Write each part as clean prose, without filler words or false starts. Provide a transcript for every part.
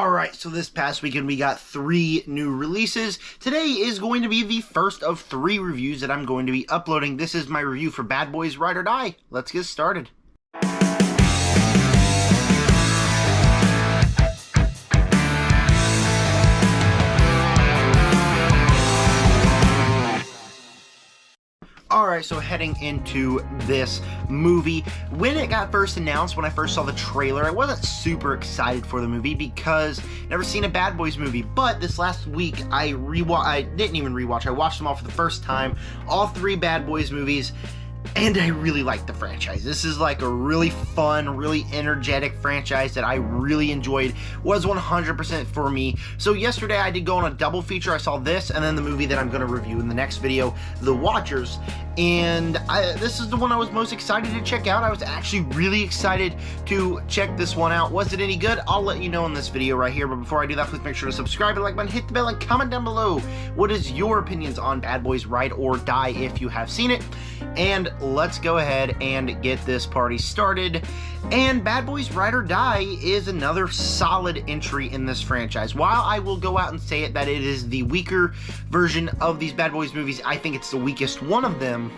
Alright, so this past weekend we got 3 new releases. Today is going to be the first of 3 reviews that I'm going to be uploading. This is my review for Bad Boys: Ride or Die. Let's get started. Alright, so heading into this movie, when it got first announced, when I first saw the trailer, I wasn't super excited for the movie because I've never seen a Bad Boys movie, but this last week I didn't even rewatch, I watched them all for the first time, all 3 Bad Boys movies, and I really like the franchise. This is like a really fun, really energetic franchise that I really enjoyed. Was 100% for me. So yesterday I did go on a double feature. I saw this and then the movie that I'm going to review in the next video, The Watchers. And this is the one I was most excited to check out. I was actually really excited to check this one out. Was it any good? I'll let you know in this video right here. But before I do that, please make sure to subscribe, like button, hit the bell, and comment down below. What is your opinions on Bad Boys: Ride or Die if you have seen it? And let's go ahead and get this party started. And Bad Boys: Ride or Die is another solid entry in this franchise. While I will go out and say it that it is the weaker version of these Bad Boys movies, I think it's the weakest one of them.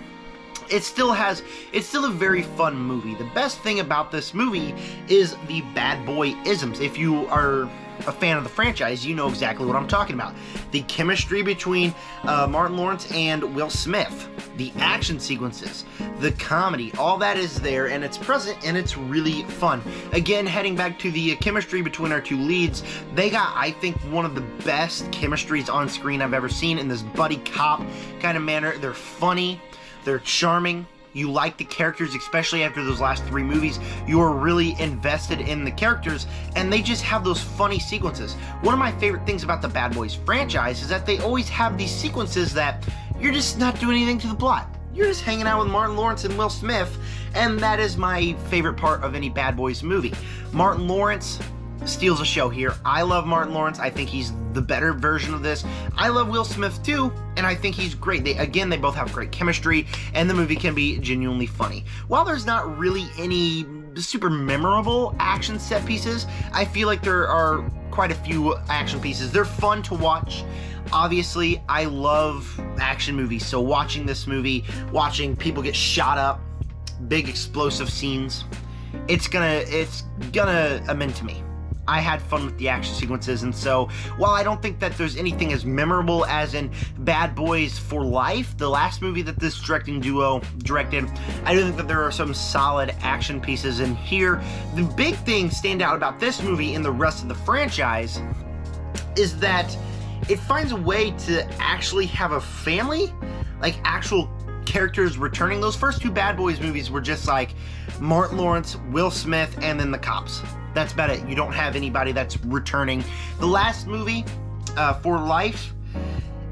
It's still a very fun movie. The best thing about this movie is the bad boy isms. If you are a fan of the franchise, you know exactly what I'm talking about. The chemistry between Martin Lawrence and Will Smith, the action sequences, the comedy, all that is there and it's present and it's really fun. Again, heading back to the chemistry between our 2 leads, they got, I think, one of the best chemistries on screen I've ever seen in this buddy cop kind of manner. They're funny, they're charming. You like the characters, especially after those last 3 movies. You're really invested in the characters, and they just have those funny sequences. One of my favorite things about the Bad Boys franchise is that they always have these sequences that you're just not doing anything to the plot. You're just hanging out with Martin Lawrence and Will Smith, and that is my favorite part of any Bad Boys movie. Martin Lawrence steals a show here. I love Martin Lawrence. I think he's the better version of this. I love Will Smith too, and I think he's great. They both have great chemistry, and the movie can be genuinely funny. While there's not really any super memorable action set pieces, I feel like there are quite a few action pieces. They're fun to watch. Obviously, I love action movies, so watching this movie, watching people get shot up, big explosive scenes, it's gonna amend to me. I had fun with the action sequences, and so while I don't think that there's anything as memorable as in Bad Boys for Life, the last movie that this directing duo directed, I do think that there are some solid action pieces in here. The big thing stand out about this movie and the rest of the franchise is that it finds a way to actually have a family, like actual characters returning. Those first 2 Bad Boys movies were just like Martin Lawrence, Will Smith, and then the cops. That's about it. You don't have anybody that's returning. The last movie, For Life,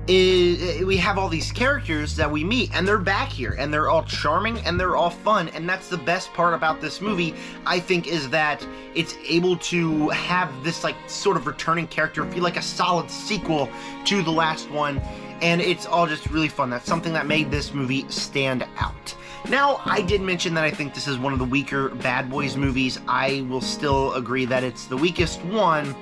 we have all these characters that we meet, and they're back here, and they're all charming, and they're all fun, and that's the best part about this movie, I think, is that it's able to have this, like, sort of returning character feel like a solid sequel to the last one, and it's all just really fun. That's something that made this movie stand out. Now, I did mention that I think this is one of the weaker Bad Boys movies. I will still agree that it's the weakest one,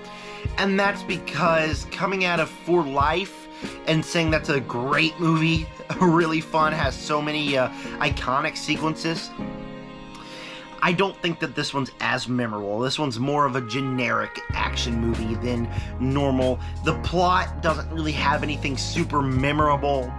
and that's because coming out of For Life and saying that's a great movie, really fun, has so many iconic sequences, I don't think that this one's as memorable. This one's more of a generic action movie than normal. The plot doesn't really have anything super memorable.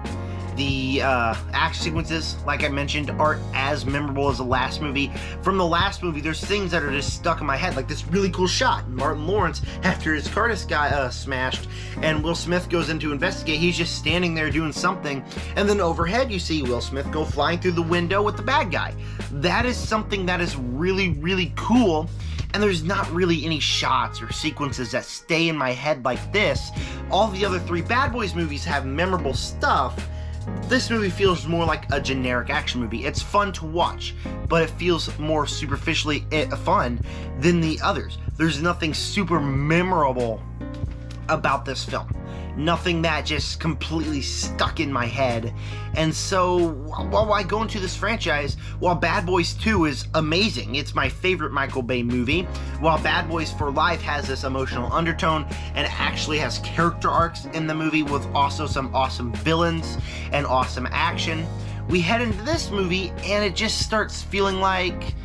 The action sequences, like I mentioned, aren't as memorable as the last movie. From the last movie, there's things that are just stuck in my head, like this really cool shot. Martin Lawrence, after his car just got smashed, and Will Smith goes in to investigate, he's just standing there doing something, and then overhead you see Will Smith go flying through the window with the bad guy. That is something that is really, really cool, and there's not really any shots or sequences that stay in my head like this. All the other 3 Bad Boys movies have memorable stuff. This movie feels more like a generic action movie. It's fun to watch, but it feels more superficially fun than the others. There's nothing super memorable about this film. nothing that just completely stuck in my head. And so while I go into this franchise, while Bad Boys 2 is amazing, it's my favorite Michael Bay movie, while Bad Boys for Life has this emotional undertone and actually has character arcs in the movie with also some awesome villains and awesome action, we head into this movie and it just starts feeling like,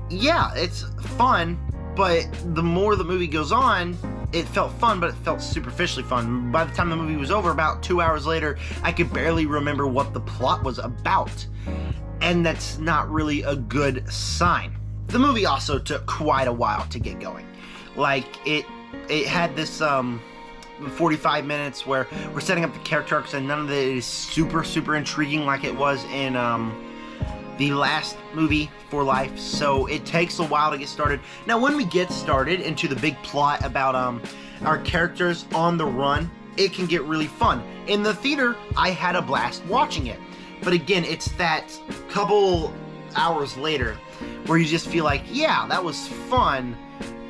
yeah, it's fun, but the more the movie goes on, it felt fun, but it felt superficially fun. By the time the movie was over, about 2 hours later, I could barely remember what the plot was about. And that's not really a good sign. The movie also took quite a while to get going. Like, it had this 45 minutes where we're setting up the character arcs, and none of it is super intriguing like it was in the last movie for Life, so it takes a while to get started. Now, when we get started into the big plot about our characters on the run, it can get really fun. In the theater, I had a blast watching it, but again, it's that couple hours later where you just feel like, yeah, that was fun,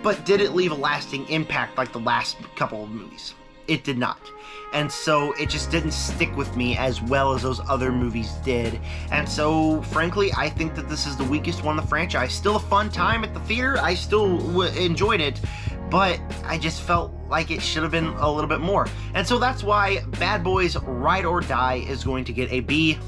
but did it leave a lasting impact like the last couple of movies? It did not. And so it just didn't stick with me as well as those other movies did. And so, frankly, I think that this is the weakest one in the franchise. Still a fun time at the theater. I still enjoyed it, but I just felt like it should have been a little bit more. And so that's why Bad Boys Ride or Die is going to get a B-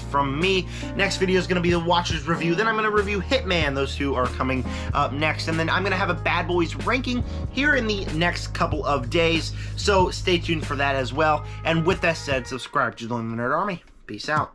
from me. Next video is going to be the Watcher's review. Then I'm going to review Hitman. Those two are coming up next. And then I'm going to have a Bad Boys ranking here in the next couple of days. So stay tuned for that as well. And with that said, subscribe to the Nerd Army. Peace out.